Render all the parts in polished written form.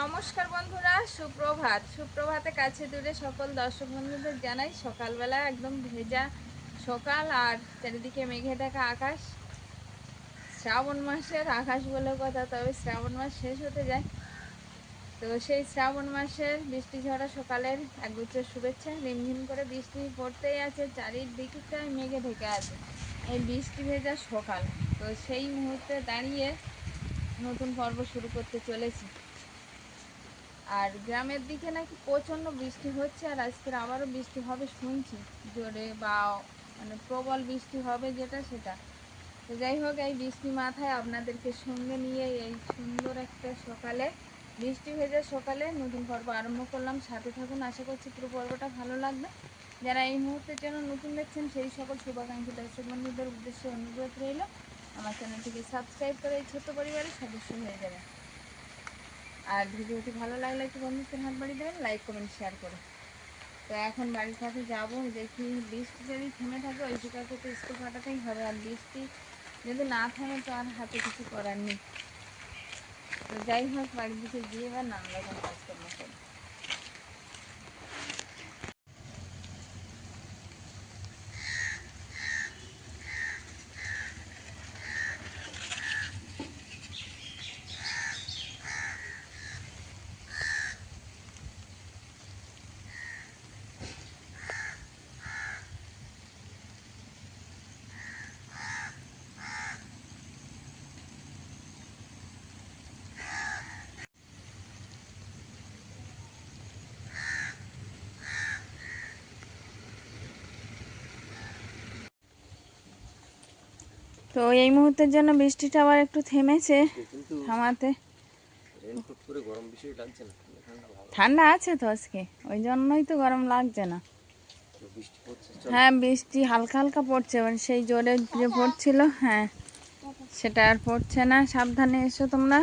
নমস্কার বন্ধুরা, সুপ্রভাতে কাছে দূরে সকল দর্শক বন্ধুদের জানাই সকালবেলা একদম ভেজা সকাল আর চারিদিকে মেঘে ঢাকা আকাশ। শ্রাবণ মাসের আকাশ বলে কথা, তবে শ্রাবণ মাস শেষ হতে যায়। তো সেই শ্রাবণ মাসের বৃষ্টি ঝরা সকালের একগুচ্ছ শুভেচ্ছা। রিমঝিম করে বৃষ্টি পড়তেই আছে, চারিদিকটাই মেঘে ঢেকে আছে, এই বৃষ্টি ভেজা সকাল। তো সেই মুহূর্তে দাঁড়িয়ে নতুন পর্ব শুরু করতে চলেছি। আর গ্রামের দিকে নাকি প্রচণ্ড বৃষ্টি হচ্ছে, আর আজকের আবারও বৃষ্টি হবে শুনছি, জোরে বা মানে প্রবল বৃষ্টি হবে যেটা সেটা। তো যাই হোক, এই বৃষ্টি মাথায় আপনাদেরকে সঙ্গে নিয়ে এই সুন্দর একটা সকালে, বৃষ্টি ভেজা সকালে নতুন পর্ব আরম্ভ করলাম। সাথে থাকুন, আশা করছি পুরো পর্বটা ভালো লাগবে। যারা এই মুহূর্তের জন্য নতুন দেখছেন সেই সকল শুভাকাঙ্ক্ষী দর্শক বন্ধুদের উদ্দেশ্যে অনুরোধ রইল, আমার চ্যানেলটিকে সাবস্ক্রাইব করে এই ছোট্ট পরিবারের সদস্য হয়ে যাবেন। আর ভিডিওটি ভালো লাগলে একটু বন্ধুদের হাত বাড়িয়ে দেবেন, লাইক কমেন্ট শেয়ার করে। তো এখন বাড়ির কাছে যাবো, দেখি বৃষ্টি যদি থেমে থাকে ওই শিকারকে তো স্কুল পাঠাতেই হবে, আর বৃষ্টি যদি না থামে তো আর হাতে কিছু করার নেই। তো যাই হোক, বাড়ির দিকে গিয়ে এবার নানা রকম কাজকর্ম করি। তো এই মুহূর্তের জন্য বৃষ্টিটা আবার একটু থেমেছে, থামাতে ঠান্ডা আছে তো আজকে, ওই জন্যই তো গরম লাগছে না। হ্যাঁ, বৃষ্টি হালকা হালকা পড়ছে, মানে সেই জোরে যে পড়ছিল, হ্যাঁ সেটা আর পড়ছে না। সাবধানে এসো তোমরা।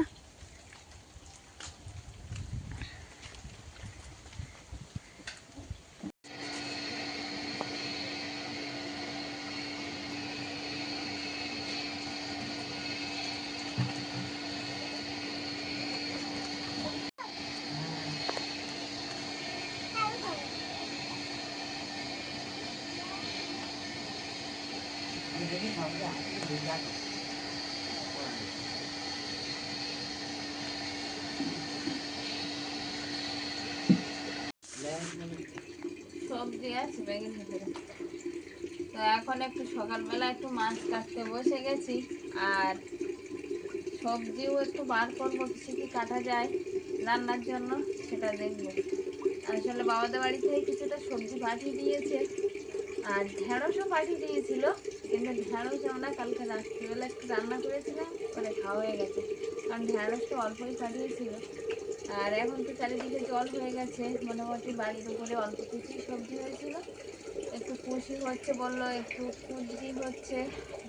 সবজি আছে ব্যাগের ভিতরে। তো এখন একটু সকালবেলা একটু মাছ কাটতে বসে গেছি, আর সবজিও একটু বার করবো, কিছু কি কাটা যায় রান্নার জন্য সেটা দেখবো। আসলে বাবাদের বাড়ি থেকে কিছুটা সবজি পাঠিয়ে দিয়েছে, আর ঢেঁড়সও পাঠিয়ে দিয়েছিল, কিন্তু ঢেঁড়স আমরা কালকে রাত্রিবেলা একটু রান্না করেছিলাম, করে খাওয়া হয়ে গেছে, কারণ ঢেঁড়সটা অল্পই পাঠিয়েছিল। আর এখন তো চারিদিকে জল হয়ে গেছে, মোটামুটি বাড়ির উপরে অল্প কিছুই সবজি হয়েছিল। একটু কুশি হচ্ছে বললো, একটু কুঁদরি হচ্ছে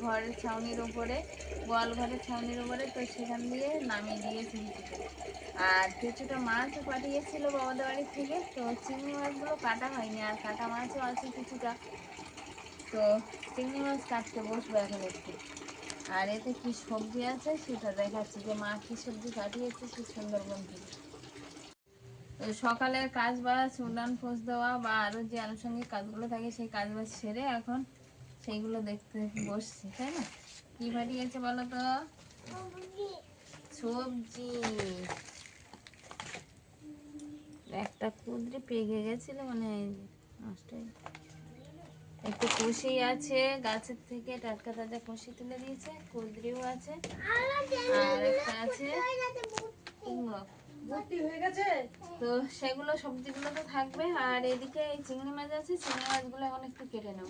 ঘরের ছাউনির উপরে, গোয়াল ঘরের ছাউনির উপরে, তো সেখান দিয়ে নামিয়ে দিয়েছে কিছুটা। আর কিছুটা মাছও পাঠিয়েছিল বাবাদের বাড়ি থেকে, তো চিংড়ি মাছগুলো কাটা হয়নি, আর কাটা মাছও আছে কিছুটা। তো চিংড়ি মাছ কাটতে বসবো এখন একটু। আর এতে কি সবজি আছে সেটা দেখাচ্ছি, যে মা কি সবজি পাঠিয়েছে সেই সুন্দরবন থেকে। সকালের কাজ বাজ, উনান পোষ দেওয়া বা আরো যে আনুষঙ্গিক কাজগুলো থাকে সেই কাজ বাজ সেরে এখন সেইগুলো দেখতে বসছি, তাই না? কি পাঠিয়েছে বলো তো? সবজি। একটা কুঁদরি পেকে গেছিল, মানে নষ্ট হয়ে, একটু কুশি আছে গাছের থেকে, টাটকা তাজা কুশি তুলে দিয়েছে, কুঁদরিও আছে, আর একটা আছে কুমড়ো। তো সেগুলো সবজিগুলো তো থাকবে, আর এদিকে এই চিংড়ি মাছ আছে, চিংড়ি মাছগুলো এখন একটু কেটে নেব।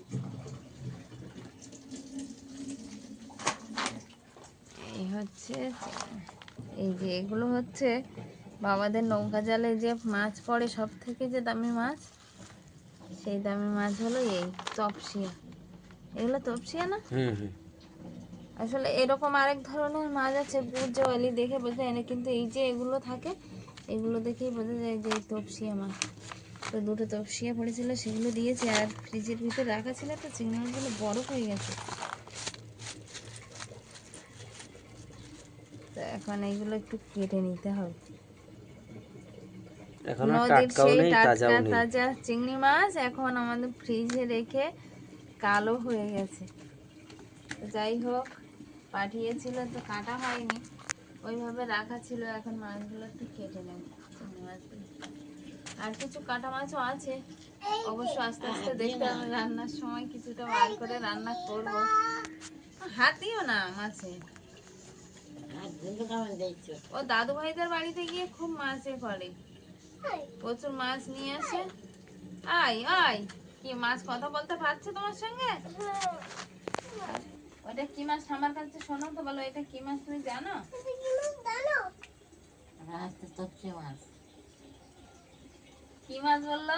এই হচ্ছে, এই যে এগুলো হচ্ছে বাবাদের নৌকা জালে যে মাছ পড়ে সব থেকে যে দামি মাছ, সেই দামি মাছ হলো এই তপসিয়া। এগুলো তপসিয়া না? আসলে এরকম আরেক ধরনের মাছ আছে বুঝলি, দেখে বোঝা যায় না, কিন্তু এই যে এগুলো থাকে, এগুলো দেখেই বোঝা যায় যে তপসিয়া মাছ। তো দুটো তপসিয়া পড়েছিল, সেগুলো দিয়েছে, আর ফ্রিজের ভিতরে রাখা ছিল, তো চিংড়ি মাছগুলো বরফ হয়ে গেছে। তো এখন এইগুলো একটু কেটে নিতে হবে। এখনো নদীর টাটকাও সেই নেই, তাজাও টাটকা নেই। তাজা চিংড়ি মাছ এখন আমাদের ফ্রিজে রেখে কালো হয়ে গেছে। যাই হোক, পাঠিয়েছিল তো কাটা হয়নি, ওইভাবে রাখা ছিল। এখন মাছগুলো একটু কেটে নেব, চিংড়ি মাছগুলো। আর কিছু কাটা মাছও আছে, অবশ্য আস্তে আস্তে দেখতে হবে, রান্নার সময় কিছুটা বার করে রান্না করব। হাত দিও না মাছে। ও দাদু ভাইদের বাড়িতে গিয়ে খুব মাছে করে, প্রচুর মাছ নিয়ে আসে। আয় আয়, কি মাছ কথা বলতে পারছে তোমার সঙ্গে? ওটা কি মাছ আমার কাছে শোনো তো, বলো এটা কি মাছ তুমি জানো? কি মাছ বললো?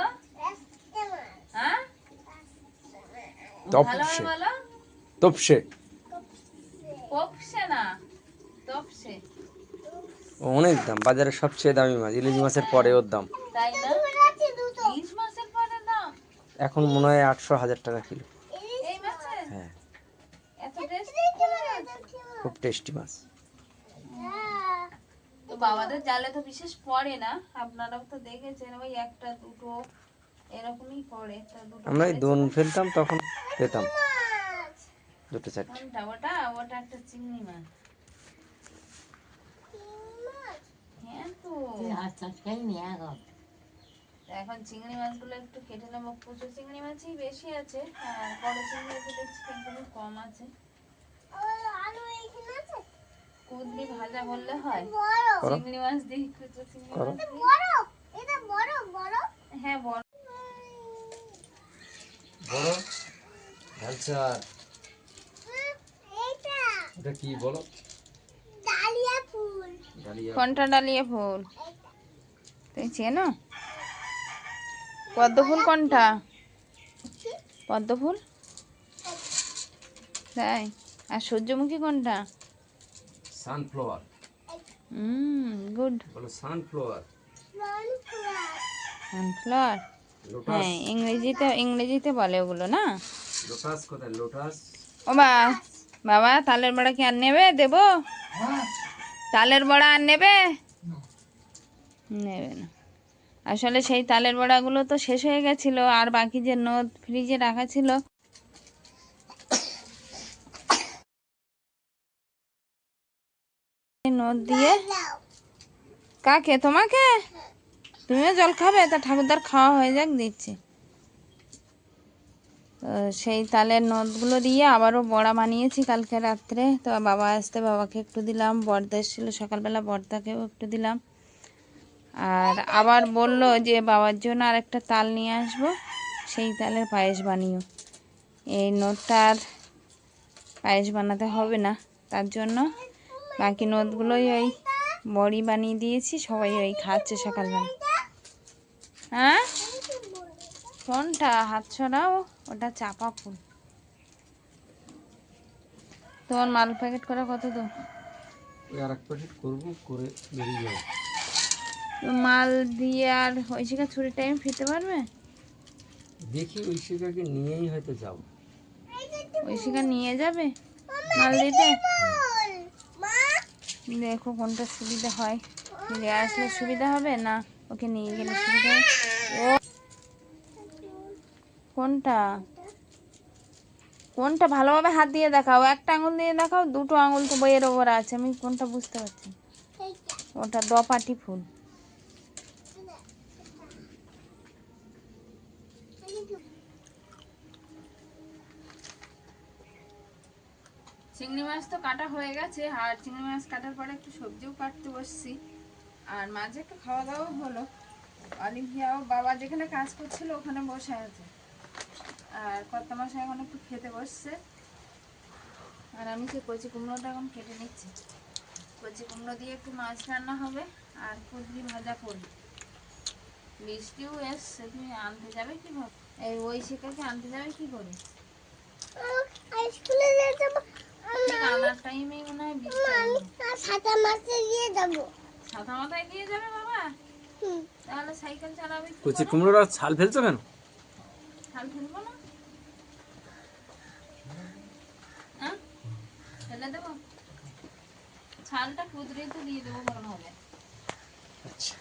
হ্যাঁ, ভালোভাবে বলো। তপসে। পপসে না, তপসে। অনেক দাম, বাজারে সবচেয়ে দামি মাছ, ইলিশ মাছের পরে ওর দাম। তাই না? ইলিশ মাছের পরে দাম এখন মনে হয় 800-1000 টাকা কিলো। এই মাছের? হ্যাঁ, এত টেস্টি খুব টেস্টি মাছ। তো বাবাদের জালে তো বিশেষ পড়ে না, আপনারাও তো দেখেছেন, ওই একটা দুটো এরকমই পড়ে। তা দুটো আমরা এই দোন পড়েছিল। ফেলতাম তখন পেতাম 2-4। কোনটা ওটা? ওটা একটা চিংড়ি মাছ। হ্যাঁ তো, এখন চিংড়ি মাছগুলো একটু কেটে নেবো। কুচো চিংড়ি মাছই বেশি আছে, আর বড় চিংড়ি তো দেখছি একদমই কম আছে। কুদলি ভাজা বললে হয়, চিংড়ি মাছ দিয়ে, কুচো চিংড়ি মাছ দিয়ে। হ্যাঁ বড়। বড় ঝালসা। এটা কি বলো? ডালিয়া ফুল। কোনটা ডালিয়া ফুল তুমি চেনো? পদ্ম ফুল কোনটা? পদ্ম ফুল, তাই? আর সূর্যমুখী কোনটা? সানফ্লাওয়ার। গুড। বলো সানফ্লাওয়ার। সানফ্লাওয়ার, হ্যাঁ, ইংরেজিতে বলে ওগুলো না। লোটাস কোথায়? লোটাস। ও বাবা, তালের বড়া কি আর নেবে? দেবো তালের বড়া, আর নেবে? নেবে না। আসলে সেই তালের বড়াগুলো তো শেষ হয়ে গেছিল, আর বাকি যে নদ ফ্রিজে রাখা ছিল, নদ দিয়ে। কাকে? তোমাকে? তুমিও জল খাবে? তা ঠাকুরদার খাওয়া হয়ে যাক, দিচ্ছি। তো সেই তালের নদগুলো দিয়ে আবারও বড়া বানিয়েছি কালকে রাত্রে। তো বাবা আসতে বাবাকে একটু দিলাম, বর্দা এসেছিলো সকালবেলা, বর্দাকেও একটু দিলাম। আর আবার বললো যে বাবার জন্য আর একটা তাল নিয়ে আসবো, সেই তালের পায়েস বানিও। এই নদটার পায়েস বানাতে হবে না, তার জন্য বাকি নদগুলোই ওই বড়ি বানিয়ে দিয়েছি, সবাই ওই খাচ্ছে সকালবেলা। হ্যাঁ, কোনটা? হাত ছড়াও, ওটা চাপা ফুল। তোমার মাল প্যাকেট করা কত দূর? ওই আর এক প্যাকেট করবো, করে বেরিয়ে যাবো। মাল দিয়ে আর ঐশিকা ছুটির টাইম ফিরতে পারবে? দেখি ঐশিকাকে নিয়েই হয়তো যাবো। ঐশিকা নিয়ে যাবে মাল দিতে? দেখো কোনটা সুবিধা হয়, ফিরে আসলে সুবিধা হবে, না ওকে নিয়ে গেলে সুবিধা হবে। ও কোনটা? কোনটা ভালোভাবে হাত দিয়ে দেখাও, একটা আঙুল দিয়ে দেখাও, দুটো আঙুল তো বইয়ের ওপর আছে, আমি কোনটা বুঝতে পারছি। ওটা দপাটি ফুল। চিংড়ি মাছ তো কাটা হয়ে গেছে, আর চিংড়ি মাছ কাটার পরে একটু সবজিও কাটতে বসছি, আর মাঝে একটু খাওয়া দাওয়া হলো। অলিভিয়াও বাবা যেখানে কাজ করছিল ওখানে বসে আছে, আর কর্তা মশাই এখন একটু খেতে বসছে। আর আমি সেই কচি কুমড়োটা এখন কেটে নিচ্ছি, কচি কুমড়ো দিয়ে একটু মাছ রান্না হবে, আর কুদরি ভাজা করবো। বৃষ্টিও এসছে, তুমি আনতে যাবে কিভাবে? এই ঐশিকাকে আনতে যাবে কি করে? আনার টাইমেই মনে হয় ছাতা মাথায় গিয়ে যাবে বাবা, তাহলে সাইকেল চালাবে কি কচি করে? কুমড়োর ছাল ফেলছো কেন? ছাল ফেলবো না, হ্যাঁ ফেলে দেবো, ছালটা কুদরিতে দিয়ে দেবো, ভালো হবে। আচ্ছা,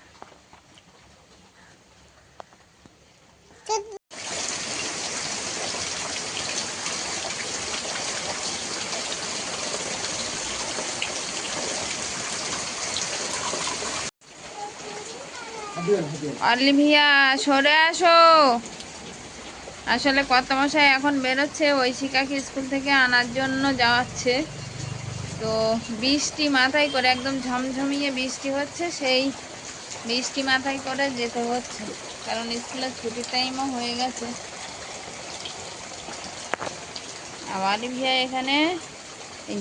অলিভিয়া সরে আসো। আসলে কর্তামশাই এখন বেরোচ্ছে ঐশিকাকে স্কুল থেকে আনার জন্য যাওয়াচ্ছে। তো বৃষ্টি মাথায় করে, একদম ঝমঝমিয়ে বৃষ্টি হচ্ছে, সেই বৃষ্টি মাথায় করে যেতে হচ্ছে, কারণ স্কুলের ছুটির টাইমও হয়ে গেছে। আর অলিভিয়া এখানে এই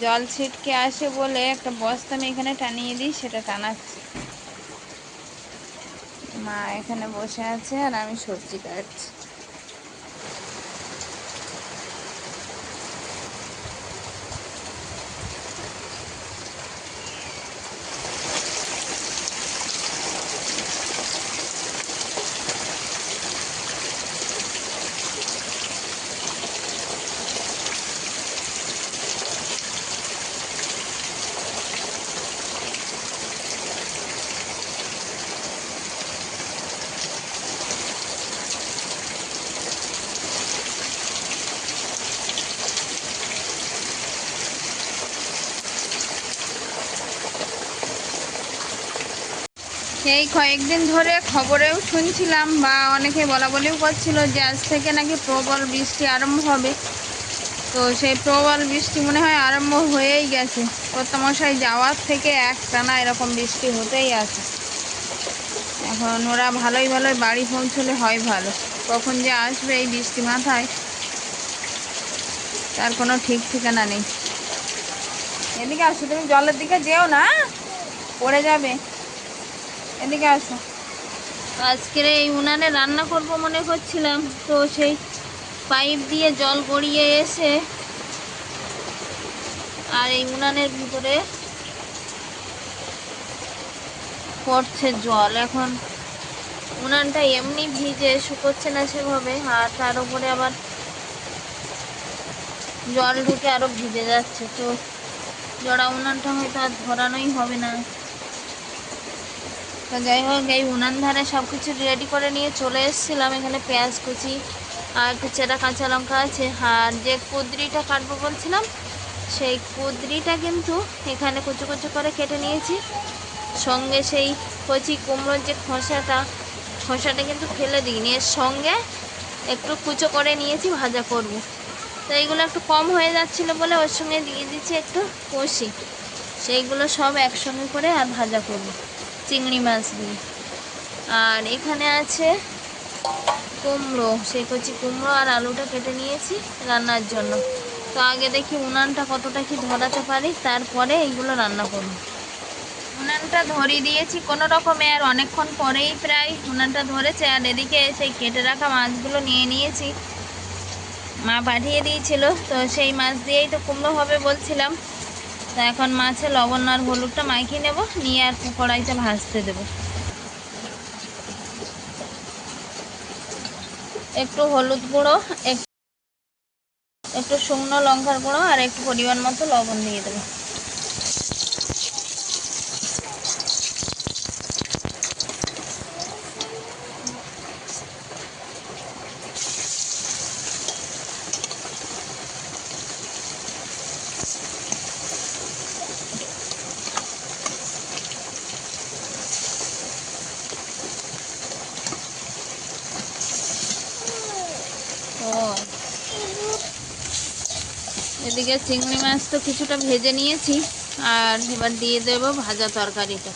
জল ছিটকে আসে বলে একটা বস্তা আমি এখানে টানিয়ে দিই, সেটা টানাচ্ছি। মা এখানে বসে আছে আর আমি সবজি কাটছি। এই কয়েকদিন ধরে খবরেও শুনছিলাম বা অনেকে বলা বলিও করছিল যে আজ থেকে নাকি প্রবল বৃষ্টি আরম্ভ হবে। তো সেই প্রবল বৃষ্টি মনে হয় আরম্ভ হয়েই গেছে। কর্তামশাই যাওয়ার থেকে একটানা এরকম বৃষ্টি হতেই আছে। এখন ওরা ভালোই ভালোই বাড়ি পৌঁছলে হয় ভালো, কখন যে আসবে এই বৃষ্টি মাথায় তার কোনো ঠিক ঠিকানা নেই। এদিকে আসো, তুমি জলের দিকে যেও না, পড়ে যাবে। এদিকে আসো। আজকের এই উনানে রান্না করব মনে করছিলাম, তো সেই পাইপ দিয়ে জল গড়িয়ে এসে আর এই উনানের ভিতরে পড়ছে জল। এখন উনানটা এমনি ভিজে, শুকোচ্ছে না সেভাবে, আর তার উপরে আবার জল ঢুকে আরো ভিজে যাচ্ছে। তো জড়া উনানটা হয়তো আর ধরানোই হবে না। তো যাই হোক, এই উনান ধারে সব কিছু রেডি করে নিয়ে চলে এসেছিলাম। এখানে পেঁয়াজ কুচি আর একটু চেরা কাঁচা লঙ্কা আছে, আর যে কুদরিটা কাটবো বলছিলাম সেই কুদরিটা কিন্তু এখানে কুচু কুচু করে কেটে নিয়েছি। সঙ্গে সেই কচি কুমড়োর যে খোসাটা কিন্তু ফেলে দিইনি, এর সঙ্গে একটু কুচো করে নিয়েছি, ভাজা করব। তো এইগুলো একটু কম হয়ে যাচ্ছিলো বলে ওর সঙ্গে দিয়ে দিচ্ছি একটু কষি, সেইগুলো সব একসঙ্গে করে আর ভাজা করব চিংড়ি মাছ দিয়ে। আর এখানে আছে কুমড়ো, সেই কচি কুমড়ো আর আলুটা কেটে নিয়েছি রান্নার জন্য। তো আগে দেখি উনানটা কতটা কি ধরাতে পারি, তারপরে এইগুলো রান্না করব। উনানটা ধরিয়ে দিয়েছি কোনো রকমে, আর অনেকক্ষণ পরেই প্রায় উনানটা ধরেছে। আর এদিকে সেই কেটে রাখা মাছগুলো নিয়ে নিয়েছি, মা পাঠিয়ে দিয়েছিল। তো সেই মাছ দিয়েই তো কুমড়ো হবে বলছিলাম। তো এখন মাছে লবণ আর হলুদটা মাখিয়ে নেব, নিয়ে আর কড়াইতে ভাজতে দেব। একটু হলুদ গুঁড়ো, একটু শুকনো লঙ্কার গুঁড়ো আর একটু পরিমাণ মতো লবণ দিয়ে দেবো। এদিকে চিংড়ি মাছ তো কিছুটা ভেজে নিয়েছি, আর এবার দিয়ে দেব ভাজা তরকারিটা।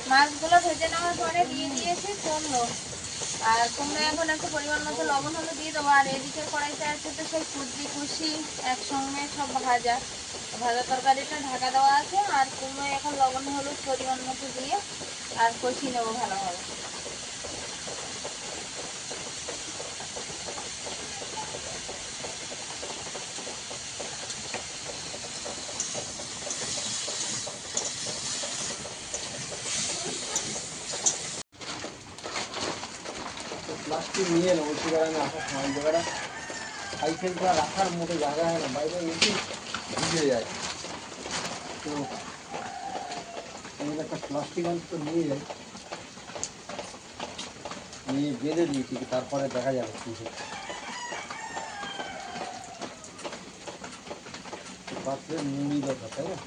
মাছগুলো ভেজে নেওয়ার পরে দিয়ে দিয়েছি কুমড়ো, আর কুমড়ো এখন একটু পরিমাণ মতো লবণ হলুদ দিয়ে দেবো। আর এদিকের কড়াইতে আছে তো সেই কুচি কুচি একসঙ্গে সব ভাজা ভাজা তরকারিটা ঢাকা দেওয়া আছে। আর কুমড়ো এখন লবণ হলুদ পরিমাণ মতো দিয়ে আর কষিয়ে নেবো ভালোভাবে। प्लास्टिक নিয়ে না ওই জায়গায় না আসা সময় জায়গাটা সাইকেলটা রাখার মতো জায়গা হয় না, বাইরে এসে ভিজে যায়। তো একটা প্লাস্টিক অন্তত নিয়ে যাই, নিয়ে বেঁধে দিই, ঠিক তারপরে দেখা যাবে কি হচ্ছে। পাত্রে মুড়ি দরকার, তাই না?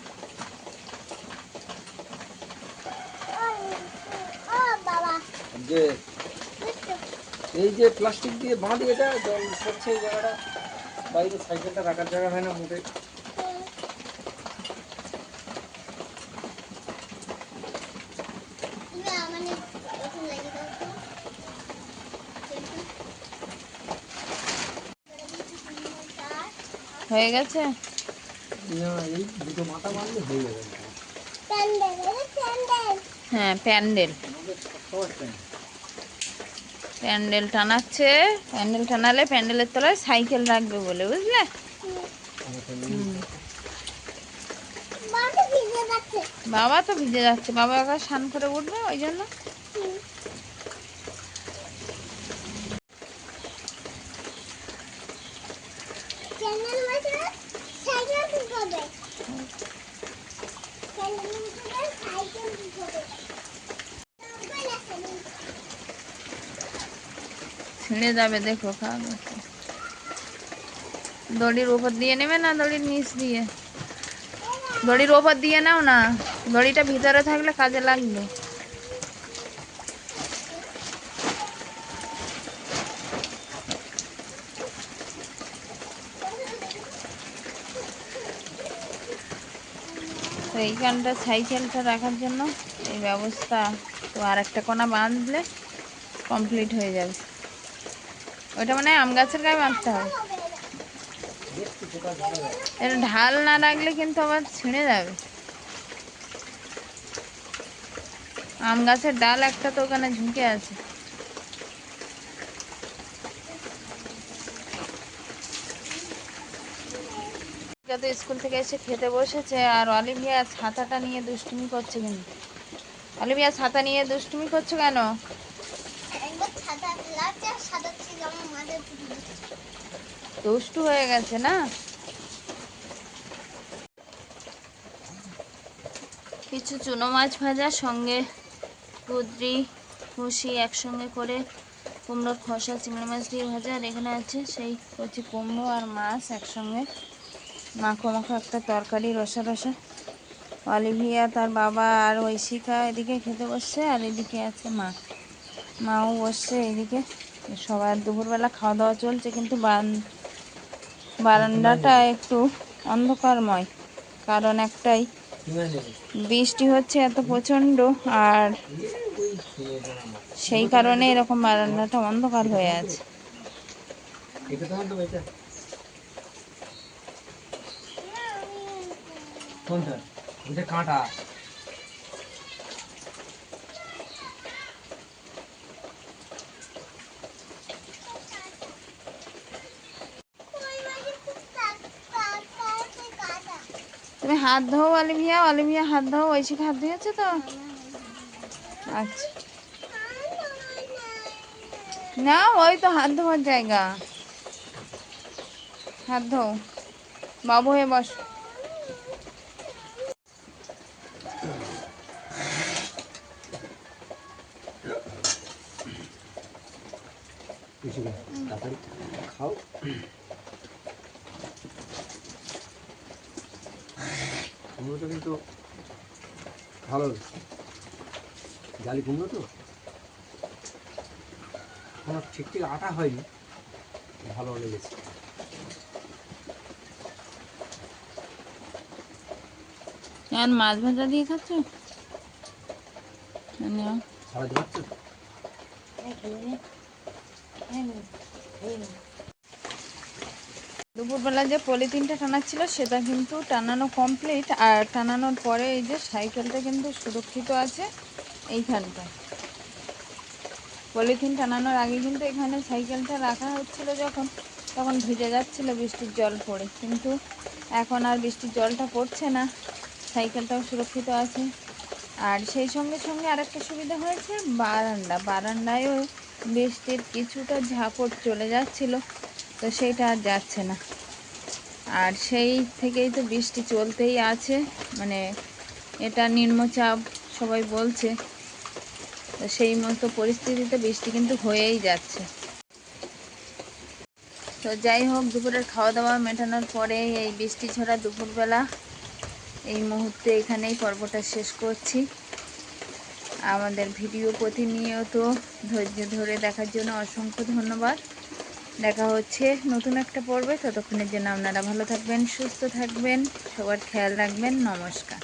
যে এই যে প্লাস্টিক দিয়ে বাঁধি, এটা জল পড়ছে এই জায়গাটা, বাইরে সাইকেলটা রাখার জায়গা হয় না মোটে। হয়ে গেছে। না, এই দুটো মাথা বাঁধলে হয়ে যাবে। হ্যাঁ, প্যান্ডেল প্যান্ডেল টানাচ্ছে। প্যান্ডেল টানালে প্যান্ডেলের তলায় সাইকেল রাখবে বলে, বুঝলে? বাবা তো ভিজে যাচ্ছে, বাবা একা স্নান করে উঠবে, ওই জন্য। ছিঁড়ে যাবে, দেখো। দড়ির উপর দিয়ে নেবে না দড়ির নিচ দিয়ে? দড়ির ওপর দিয়ে নাও না, দড়িটা ভিতরে থাকলে কাজে লাগবে। তো এইখানটা সাইকেলটা রাখার জন্য এই ব্যবস্থা। তো আর একটা কোনা বাঁধলে কমপ্লিট হয়ে যাবে। ওইটা মানে আম গাছের গায়ে বাঁধতে হবে। এর ঢাল না রাখলে কিন্তু আবার ছিঁড়ে যাবে। আম গাছের ডাল একটা তো ওখানে ঝুঁকে আছে। তো স্কুল থেকে এসে খেতে বসেছে, আর অলিভিয়া ছাতাটা নিয়ে দুষ্টুমি করছে। কিন্তু অলিভিয়া ছাতা নিয়ে দুষ্টুমি করছো কেন? দুষ্টু হয়ে গেছে না? কিছু চুনো মাছ ভাজা, সঙ্গে কুদ্রি খুশি একসঙ্গে করে কুমড়োর খসা চিংড়ি মাছ দিয়ে ভাজা। আর এখানে আছে সেই কচি কুমড়ো আর মাছ একসঙ্গে মাখো মাখো একটা তরকারি, রসা রসা। অলিভিয়া, তার বাবা আর ঐশিকা এদিকে খেতে বসছে, আর এদিকে আছে মা, মাও বসছে এদিকে। সবার দুপুরবেলা খাওয়া দাওয়া চলছে, কিন্তু বারান্দাটা একটু অন্ধকারময়, কারণ একটাই, বৃষ্টি হচ্ছে এত প্রচণ্ড, আর সেই কারণে এরকম বারান্দাটা অন্ধকার হয়ে আছে। কাঁটা তুমি হাত ধোও অলিভিয়া, অলিভিয়া হাত ধোও। ঐশিকা হাত ধুয়েছে তো? আচ্ছা, না ওই তো হাত ধোয়ার জায়গা, হাত ধোও। বাবু হয়ে বস। খাও। কুমড়োটা কিন্তু ভালো, জালি কুমড়ো তো আমার ঠিক ঠিক আটা হয়নি, ভালো লেগেছে। আর মাছ ভাজা দিয়ে খাচ্ছ? সারাদিন হচ্ছে দুপুরবেলা যে পলিথিনটা টানাচ্ছিল সেটা কিন্তু টানানো কমপ্লিট, আর টানানোর পরে এই যে সাইকেলটা কিন্তু সুরক্ষিত আছে এইখানটা। পলিথিন টানানোর আগে কিন্তু এখানে সাইকেলটা রাখা হচ্ছিল, তখন ভিজে যাচ্ছিল বৃষ্টির জল পড়ে, কিন্তু এখন আর বৃষ্টির জলটা পড়ছে না, সাইকেলটাও সুরক্ষিত আছে। আর সেই সঙ্গে সঙ্গে আরেকটা সুবিধা হয়েছে, বারান্দায়ও বৃষ্টির কিছুটা ঝাপট চলে যাচ্ছিল, তো সেইটা আর যাচ্ছে না। আর সেই থেকেই তো বৃষ্টি চলতেই আছে, মানে এটা নিম্নচাপ সবাই বলছে। তো সেই মতো পরিস্থিতিতে বৃষ্টি কিন্তু হয়েই যাচ্ছে। তো যাই হোক, দুপুরের খাওয়া দাওয়া মেটানোর পরে এই বৃষ্টি ঝরা দুপুরবেলা এই মুহূর্তে এখানেই পর্বটা শেষ করছি। আমাদের ভিডিও প্রতিনিয়ত ধৈর্য ধরে দেখার জন্য অসংখ্য ধন্যবাদ। দেখা হচ্ছে নতুন একটা পর্বে। ততক্ষণের জন্য আপনারা ভালো থাকবেন, সুস্থ থাকবেন, সবার খেয়াল রাখবেন। নমস্কার।